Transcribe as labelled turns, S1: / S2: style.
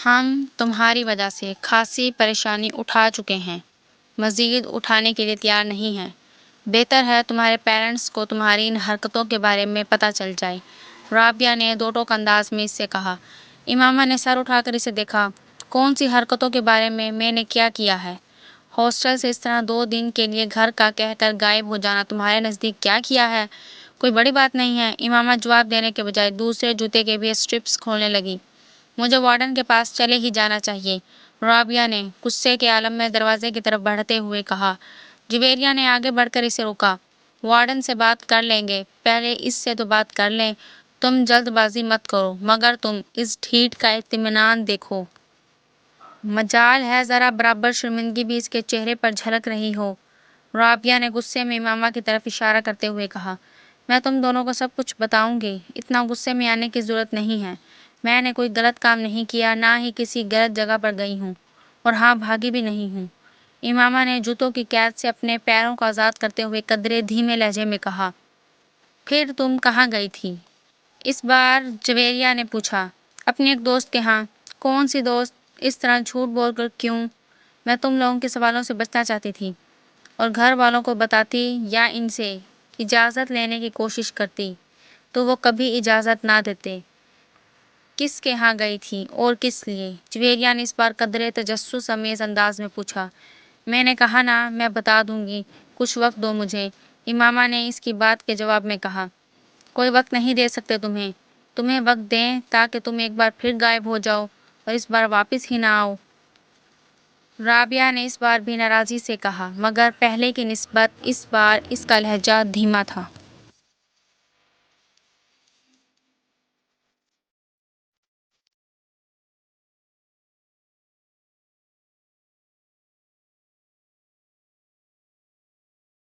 S1: ہم تمہاری وجہ سے خاصی پریشانی اٹھا چکے ہیں، مزید اٹھانے کے لیے تیار نہیں ہیں۔ بہتر ہے تمہارے پیرنٹس کو تمہاری ان حرکتوں کے بارے میں پتہ چل جائے، رابعہ نے دو ٹوک انداز میں اس سے کہا۔ امامہ نے سر اٹھا کر اسے دیکھا۔ کون سی حرکتوں کے بارے میں نے کیا کیا ہے؟ ہاسٹل سے اس طرح 2 دن کے لیے گھر کا کہہ کر غائب ہو جانا تمہارے نزدیک کیا کیا ہے؟ کوئی بڑی بات نہیں ہے، امامہ جواب دینے کے بجائے دوسرے جوتے کے بھی اسٹرپس کھولنے لگی۔ مجھے وارڈن کے پاس چلے ہی جانا چاہیے، رابعہ نے غصے کے عالم میں دروازے کی طرف بڑھتے ہوئے کہا۔ جویریہ نے آگے بڑھ کر اسے روکا۔ وارڈن سے بات کر لیں گے، پہلے اس سے تو بات کر لیں۔ تم جلد بازی مت کرو، مگر تم اس ڈھیٹ کا اطمینان دیکھو۔ مجال ہے ذرا برابر شرمندگی بھی اس کے چہرے پر جھلک رہی ہو، رابعہ نے غصے میں امامہ کی طرف اشارہ کرتے ہوئے کہا۔ میں تم دونوں کو سب کچھ بتاؤں گی، اتنا غصے میں آنے کی ضرورت نہیں ہے۔ میں نے کوئی غلط کام نہیں کیا، نہ ہی کسی غلط جگہ پر گئی ہوں، اور ہاں بھاگی بھی نہیں ہوں، امامہ نے جوتوں کی قید سے اپنے پیروں کو آزاد کرتے ہوئے قدرے دھیمے لہجے میں کہا۔ پھر تم کہاں گئی تھی؟ اس بار جویریہ نے پوچھا۔ اپنے ایک دوست کے ہاں۔ کون سی دوست؟ اس طرح جھوٹ بول کر کیوں؟ میں تم لوگوں کے سوالوں سے بچنا چاہتی تھی، اور گھر والوں کو بتاتی یا ان سے اجازت لینے کی کوشش کرتی تو وہ کبھی اجازت نہ دیتے۔ کس کے ہاں گئی تھی اور کس لیے؟ جویریہ نے اس بار قدرے تجسس آمیز انداز میں پوچھا۔ میں نے کہا نا، میں بتا دوں گی، کچھ وقت دو مجھے، امامہ نے اس کی بات کے جواب میں کہا۔ کوئی وقت نہیں دے سکتے تمہیں وقت دیں تاکہ تم ایک بار پھر غائب ہو جاؤ اور اس بار واپس ہی نہ آؤ، رابعہ نے اس بار بھی ناراضی سے کہا، مگر پہلے کی نسبت اس بار اس کا لہجہ دھیما تھا۔